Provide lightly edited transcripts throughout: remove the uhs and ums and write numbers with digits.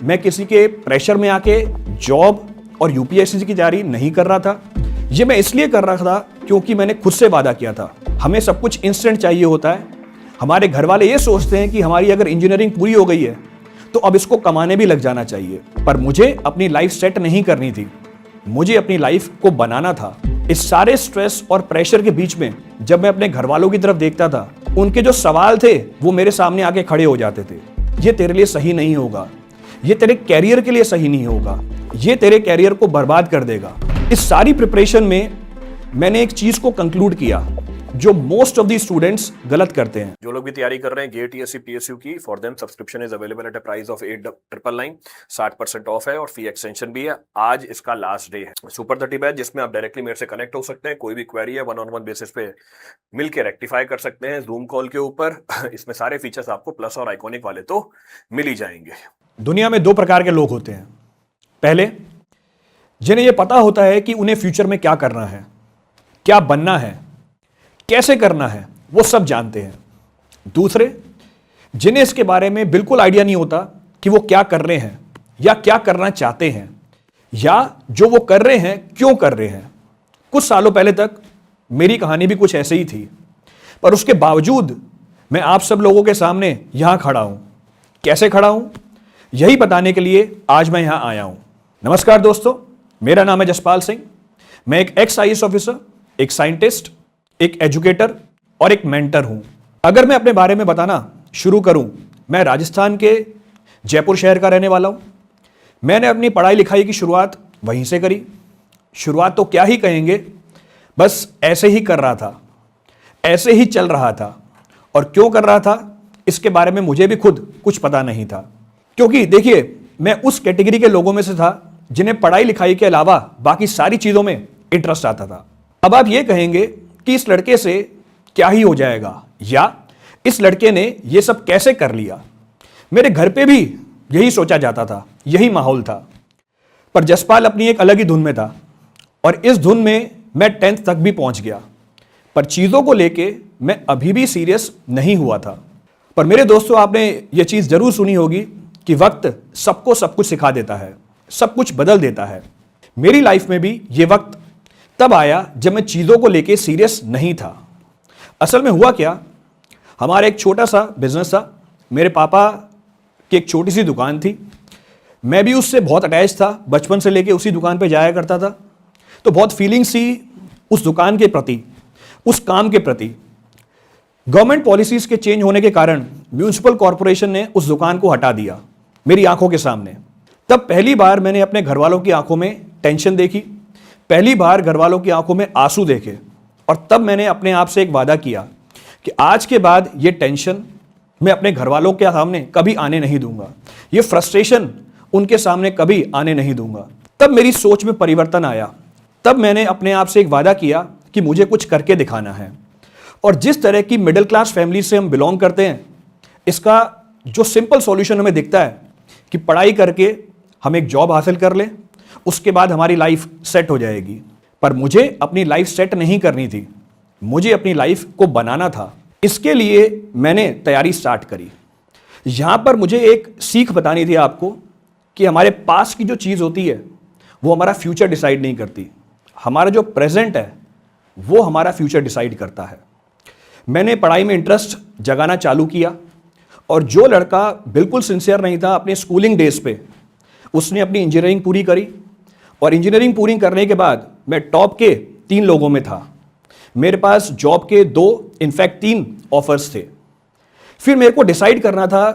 मैं किसी के प्रेशर में आके जॉब और यूपीएससी की तैयारी नहीं कर रहा था। ये मैं इसलिए कर रहा था क्योंकि मैंने खुद से वादा किया था। हमें सब कुछ इंस्टेंट चाहिए होता है। हमारे घर वाले ये सोचते हैं कि हमारी अगर इंजीनियरिंग पूरी हो गई है तो अब इसको कमाने भी लग जाना चाहिए, पर मुझे अपनी लाइफ सेट नहीं करनी थी, मुझे अपनी लाइफ को बनाना था। इस सारे स्ट्रेस और प्रेशर के बीच में जब मैं अपने घर वालों की तरफ देखता था, उनके जो सवाल थे वो मेरे सामने आके खड़े हो जाते थे। ये तेरे लिए सही नहीं होगा, ये तेरे कैरियर के लिए सही नहीं होगा, ये तेरे कैरियर को बर्बाद कर देगा। इस सारी प्रिपरेशन में मैंने एक चीज को कंक्लूड किया जो मोस्ट ऑफ दी स्टूडेंट्स गलत करते हैं। जो लोग भी तैयारी कर रहे हैं गेट टीएससी पीएसयू की, for them subscription is available at a price of 8,999। 60% of है और फी एक्सटेंशन भी है। आज इसका लास्ट डे है। सुपर 30 बैच जिसमें आप डायरेक्टली मेरे से कनेक्ट हो सकते हैं। कोई भी क्वेरी है 1-on-1 बेसिस पे मिलकर रेक्टिफाई कर सकते हैं जूम कॉल के ऊपर। इसमें सारे फीचर्स आपको प्लस और आइकॉनिक वाले तो मिल ही जाएंगे। दुनिया में 2 प्रकार के लोग होते हैं। पहले, जिन्हें यह पता होता है कि उन्हें फ्यूचर में क्या करना है, क्या बनना है, कैसे करना है, वो सब जानते हैं। दूसरे, जिन्हें इसके बारे में बिल्कुल आइडिया नहीं होता कि वो क्या कर रहे हैं या क्या करना चाहते हैं, या जो वो कर रहे हैं क्यों कर रहे हैं। कुछ सालों पहले तक मेरी कहानी भी कुछ ऐसे ही थी, पर उसके बावजूद मैं आप सब लोगों के सामने यहां खड़ा हूं। कैसे खड़ा हूं, यही बताने के लिए आज मैं यहां आया हूं। नमस्कार दोस्तों, मेरा नाम है जसपाल सिंह। मैं एक एक्स आईएएस ऑफिसर, एक साइंटिस्ट, एक एजुकेटर और एक मेंटर हूं। अगर मैं अपने बारे में बताना शुरू करूं, मैं राजस्थान के जयपुर शहर का रहने वाला हूं। मैंने अपनी पढ़ाई लिखाई की शुरुआत वहीं से करी। शुरुआत तो क्या ही कहेंगे, बस ऐसे ही कर रहा था, ऐसे ही चल रहा था। और क्यों कर रहा था इसके बारे में मुझे भी खुद कुछ पता नहीं था, क्योंकि देखिए, मैं उस कैटेगरी के लोगों में से था जिन्हें पढ़ाई लिखाई के अलावा बाकी सारी चीजों में इंटरेस्ट आता था। अब आप ये कहेंगे कि इस लड़के से क्या ही हो जाएगा, या इस लड़के ने ये सब कैसे कर लिया। मेरे घर पे भी यही सोचा जाता था, यही माहौल था। पर जसपाल अपनी एक अलग ही धुन में था और इस धुन में मैं 10th तक भी पहुंच गया, पर चीजों को लेके मैं अभी भी सीरियस नहीं हुआ था। पर मेरे दोस्तों, आपने ये चीज जरूर सुनी होगी कि वक्त सबको सब कुछ सिखा देता है, सब कुछ बदल देता है। मेरी लाइफ में भी ये वक्त तब आया जब मैं चीज़ों को लेके सीरियस नहीं था। असल में हुआ क्या, हमारा एक छोटा सा बिजनेस था। मेरे पापा की एक छोटी सी दुकान थी। मैं भी उससे बहुत अटैच था, बचपन से लेके उसी दुकान पे जाया करता था। तो बहुत फीलिंग्स थी उस दुकान के प्रति, उस काम के प्रति। गवर्नमेंट पॉलिसीज़ के चेंज होने के कारण म्यूनिसिपल कॉरपोरेशन ने उस दुकान को हटा दिया मेरी आंखों के सामने। तब पहली बार मैंने अपने घर वालों की आंखों में टेंशन देखी, पहली बार घर वालों की आंखों में आंसू देखे। और तब मैंने अपने आप से एक वादा किया कि आज के बाद ये टेंशन मैं अपने घर वालों के सामने कभी आने नहीं दूंगा, ये फ्रस्ट्रेशन उनके सामने कभी आने नहीं दूंगा। तब मेरी सोच में परिवर्तन आया। तब मैंने अपने आप से एक वादा किया कि मुझे कुछ करके दिखाना है। और जिस तरह की मिडिल क्लास फैमिली से हम बिलोंग करते हैं, इसका जो सिंपल सॉल्यूशन हमें दिखता है कि पढ़ाई करके हम एक जॉब हासिल कर लें, उसके बाद हमारी लाइफ सेट हो जाएगी। पर मुझे अपनी लाइफ सेट नहीं करनी थी, मुझे अपनी लाइफ को बनाना था। इसके लिए मैंने तैयारी स्टार्ट करी। यहां पर मुझे एक सीख बतानी थी आपको कि हमारे पास की जो चीज़ होती है वो हमारा फ्यूचर डिसाइड नहीं करती, हमारा जो प्रेजेंट है वो हमारा फ्यूचर डिसाइड करता है। मैंने पढ़ाई में इंटरेस्ट जगाना चालू किया, और जो लड़का बिल्कुल सिंसियर नहीं था अपने स्कूलिंग डेज पे, उसने अपनी इंजीनियरिंग पूरी करी। और इंजीनियरिंग पूरी करने के बाद मैं टॉप के 3 लोगों में था। मेरे पास जॉब के 2, इनफैक्ट 3 ऑफर्स थे। फिर मेरे को डिसाइड करना था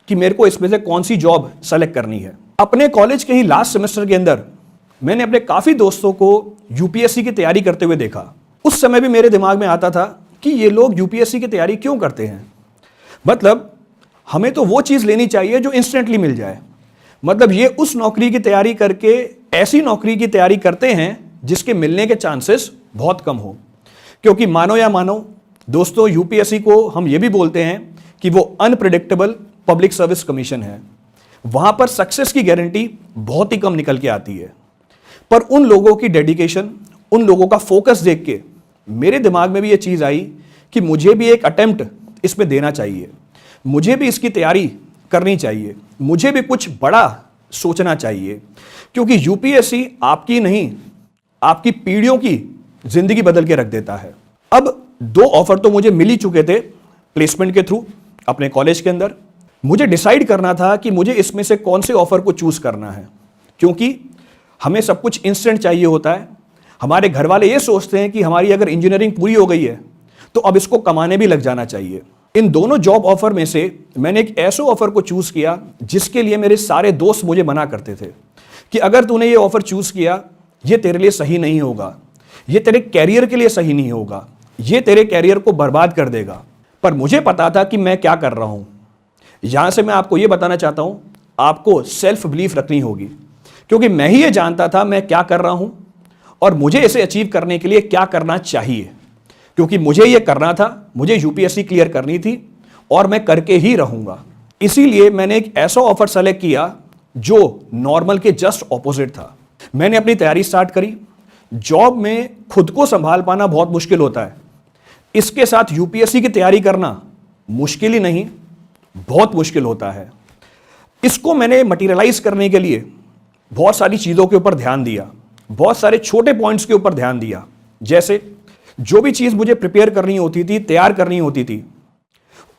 कि मेरे को इसमें से कौन सी जॉब सेलेक्ट करनी है। अपने कॉलेज के ही लास्ट सेमेस्टर के अंदर मैंने अपने काफ़ी दोस्तों को यूपीएससी की तैयारी करते हुए देखा। उस समय भी मेरे दिमाग में आता था कि ये लोग यूपीएससी की तैयारी क्यों करते हैं। मतलब हमें तो वो चीज़ लेनी चाहिए जो इंस्टेंटली मिल जाए। मतलब ये उस नौकरी की तैयारी करके ऐसी नौकरी की तैयारी करते हैं जिसके मिलने के चांसेस बहुत कम हो। क्योंकि मानो या मानो दोस्तों, यूपीएससी को हम ये भी बोलते हैं कि वो अनप्रेडिक्टेबल पब्लिक सर्विस कमीशन है। वहां पर सक्सेस की गारंटी बहुत ही कम निकल के आती है। पर उन लोगों की डेडिकेशन, उन लोगों का फोकस देख के मेरे दिमाग में भी ये चीज़ आई कि मुझे भी एक अटेम्प्ट इसमें देना चाहिए, मुझे भी इसकी तैयारी करनी चाहिए, मुझे भी कुछ बड़ा सोचना चाहिए, क्योंकि यूपीएससी आपकी नहीं, आपकी पीढ़ियों की जिंदगी बदल के रख देता है। अब 2 ऑफर तो मुझे मिल ही चुके थे प्लेसमेंट के थ्रू अपने कॉलेज के अंदर। मुझे डिसाइड करना था कि मुझे इसमें से कौन से ऑफर को चूज करना है, क्योंकि हमें सब कुछ इंस्टेंट चाहिए होता है। हमारे घर वाले ये सोचते हैं कि हमारी अगर इंजीनियरिंग पूरी हो गई है तो अब इसको कमाने भी लग जाना चाहिए। इन दोनों जॉब ऑफर में से मैंने एक ऐसे ऑफर को चूज किया जिसके लिए मेरे सारे दोस्त मुझे मना करते थे कि अगर तूने ये ऑफर चूज किया, ये तेरे लिए सही नहीं होगा, ये तेरे कैरियर के लिए सही नहीं होगा, ये तेरे कैरियर को बर्बाद कर देगा। पर मुझे पता था कि मैं क्या कर रहा हूं। यहां से मैं आपको यह बताना चाहता हूं, आपको सेल्फ बिलीफ रखनी होगी, क्योंकि मैं ही ये जानता था मैं क्या कर रहा हूं और मुझे इसे अचीव करने के लिए क्या करना चाहिए। क्योंकि मुझे ये करना था, मुझे यूपीएससी क्लियर करनी थी और मैं करके ही रहूंगा। इसीलिए मैंने एक ऐसा ऑफर सेलेक्ट किया जो नॉर्मल के जस्ट ऑपोजिट था। मैंने अपनी तैयारी स्टार्ट करी। जॉब में खुद को संभाल पाना बहुत मुश्किल होता है, इसके साथ यूपीएससी की तैयारी करना मुश्किल ही नहीं, बहुत मुश्किल होता है। इसको मैंने मटीरियलाइज करने के लिए बहुत सारी चीज़ों के ऊपर ध्यान दिया, बहुत सारे छोटे पॉइंट्स के ऊपर ध्यान दिया। जैसे जो भी चीज़ मुझे प्रिपेयर करनी होती थी, तैयार करनी होती थी,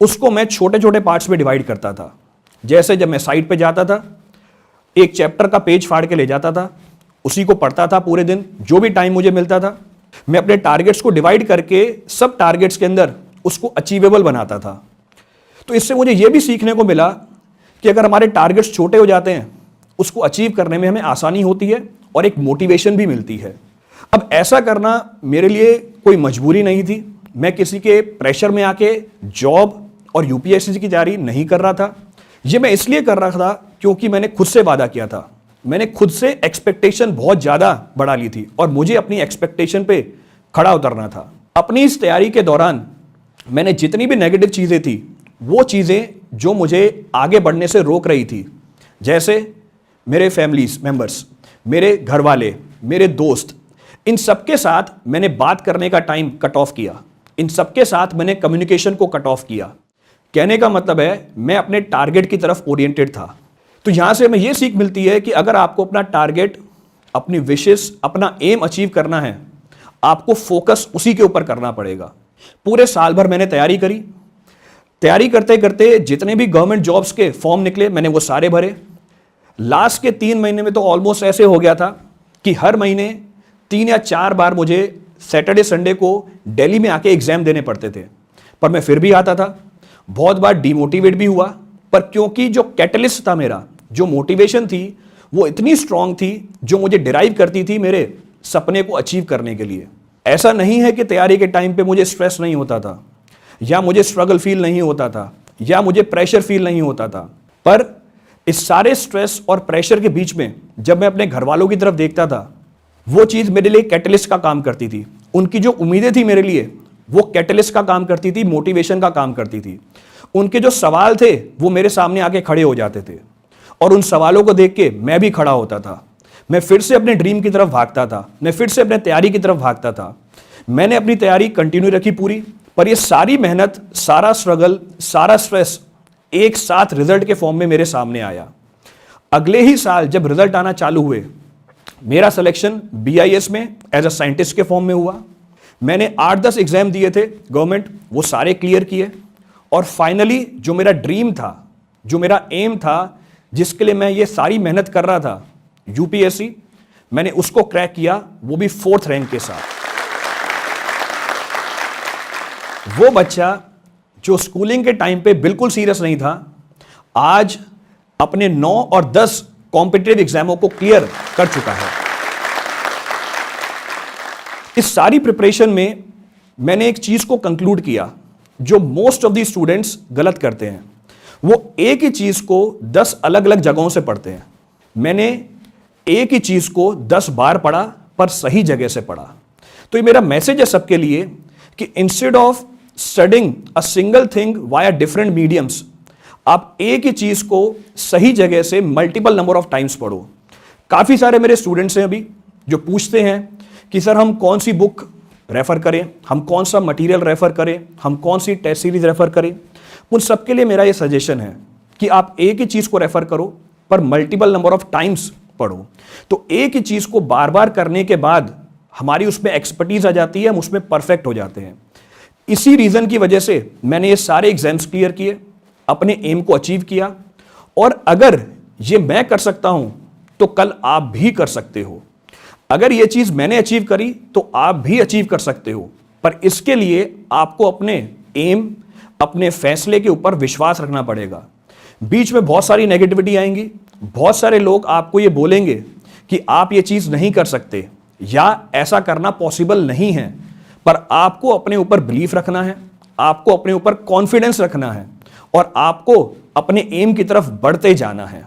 उसको मैं छोटे छोटे पार्ट्स में डिवाइड करता था। जैसे जब मैं साइट पे जाता था, एक चैप्टर का पेज फाड़ के ले जाता था, उसी को पढ़ता था पूरे दिन, जो भी टाइम मुझे मिलता था। मैं अपने टारगेट्स को डिवाइड करके सब टारगेट्स के अंदर उसको अचीवेबल बनाता था। तो इससे मुझे यह भी सीखने को मिला कि अगर हमारे टारगेट्स छोटे हो जाते हैं, उसको अचीव करने में हमें आसानी होती है और एक मोटिवेशन भी मिलती है। अब ऐसा करना मेरे लिए कोई मजबूरी नहीं थी। मैं किसी के प्रेशर में आके जॉब और यूपीएससी की तैयारी नहीं कर रहा था। यह मैं इसलिए कर रहा था क्योंकि मैंने खुद से वादा किया था। मैंने खुद से एक्सपेक्टेशन बहुत ज्यादा बढ़ा ली थी और मुझे अपनी एक्सपेक्टेशन पे खड़ा उतरना था। अपनी इस तैयारी के दौरान मैंने जितनी भी नेगेटिव चीजें थी, वो चीजें जो मुझे आगे बढ़ने से रोक रही थी, जैसे मेरे फैमिलीज मेंबर्स, मेरे घर वाले, मेरे दोस्त, इन सबके साथ मैंने बात करने का टाइम कट ऑफ किया। इन सबके साथ मैंने कम्युनिकेशन को कट ऑफ किया। कहने का मतलब है मैं अपने टारगेट की तरफ ओरिएंटेड था। तो यहां से हमें यह सीख मिलती है कि अगर आपको अपना टारगेट, अपनी विशेस, अपना एम अचीव करना है, आपको फोकस उसी के ऊपर करना पड़ेगा। पूरे साल भर मैंने तैयारी करी। तैयारी करते करते जितने भी गवर्नमेंट जॉब्स के फॉर्म निकले, मैंने वो सारे भरे। लास्ट के 3 महीने में तो ऑलमोस्ट ऐसे हो गया था कि हर महीने 3 या 4 बार मुझे सैटरडे संडे को दिल्ली में आके एग्जाम देने पड़ते थे, पर मैं फिर भी आता था। बहुत बार डिमोटिवेट भी हुआ, पर क्योंकि जो कैटलिस्ट था मेरा, जो मोटिवेशन थी, वो इतनी स्ट्रांग थी, जो मुझे डिराइव करती थी मेरे सपने को अचीव करने के लिए। ऐसा नहीं है कि तैयारी के टाइम पे मुझे स्ट्रेस नहीं होता था, या मुझे स्ट्रगल फील नहीं होता था, या मुझे प्रेशर फील नहीं होता था, पर इस सारे स्ट्रेस और प्रेशर के बीच में जब मैं अपने घर वालों की तरफ देखता था, वो चीज मेरे लिए कैटलिस्ट का काम करती थी। उनकी जो उम्मीदें थी मेरे लिए, वो कैटलिस्ट का काम करती थी, मोटिवेशन का काम करती थी। उनके जो सवाल थे वो मेरे सामने आके खड़े हो जाते थे और उन सवालों को देख के मैं भी खड़ा होता था। मैं फिर से अपने ड्रीम की तरफ भागता था, मैं फिर से अपने तैयारी की तरफ भागता था। मैंने अपनी तैयारी कंटिन्यू रखी पूरी, पर ये सारी मेहनत, सारा स्ट्रगल, सारा स्ट्रेस एक साथ रिजल्ट के फॉर्म में मेरे सामने आया। अगले ही साल जब रिजल्ट आना चालू हुए, मेरा सिलेक्शन बीआईएस में एज अ साइंटिस्ट के फॉर्म में हुआ। मैंने 8-10 एग्जाम दिए थे गवर्नमेंट, वो सारे क्लियर किए और फाइनली जो मेरा ड्रीम था, जो मेरा एम था, जिसके लिए मैं ये सारी मेहनत कर रहा था, यूपीएससी, मैंने उसको क्रैक किया, वो भी 4th रैंक के साथ। वो बच्चा जो स्कूलिंग के टाइम पे बिल्कुल सीरियस नहीं था, आज अपने 9 और 10 कॉम्पिटिटिव एग्जामों को क्लियर कर चुका है। इस सारी प्रिपरेशन में मैंने एक चीज को कंक्लूड किया जो मोस्ट ऑफ द स्टूडेंट्स गलत करते हैं। वो एक ही चीज को 10 अलग अलग जगहों से पढ़ते हैं। मैंने एक ही चीज को 10 बार पढ़ा, पर सही जगह से पढ़ा। तो ये मेरा मैसेज है सबके लिए कि instead of studying a single thing via different mediums, आप एक ही चीज को सही जगह से मल्टीपल नंबर ऑफ टाइम्स पढ़ो। काफी सारे मेरे स्टूडेंट्स हैं अभी जो पूछते हैं कि सर हम कौन सी बुक रेफर करें, हम कौन सा मटेरियल रेफर करें, हम कौन सी टेस्ट सीरीज रेफर करें। उन सबके लिए मेरा ये सजेशन है कि आप एक ही चीज को रेफर करो, पर मल्टीपल नंबर ऑफ टाइम्स पढ़ो। तो एक ही चीज को बार बार करने के बाद हमारी उसमें एक्सपर्टीज आ जाती है, हम उसमें परफेक्ट हो जाते हैं। इसी रीजन की वजह से मैंने ये सारे एग्जाम्स क्लियर किए, अपने एम को अचीव किया, और अगर ये मैं कर सकता हूं तो कल आप भी कर सकते हो। अगर ये चीज मैंने अचीव करी तो आप भी अचीव कर सकते हो, पर इसके लिए आपको अपने एम, अपने फैसले के ऊपर विश्वास रखना पड़ेगा। बीच में बहुत सारी नेगेटिविटी आएंगी, बहुत सारे लोग आपको ये बोलेंगे कि आप ये चीज नहीं कर सकते या ऐसा करना पॉसिबल नहीं है, पर आपको अपने ऊपर बिलीफ रखना है, आपको अपने ऊपर कॉन्फिडेंस रखना है और आपको अपने एम की तरफ बढ़ते जाना है।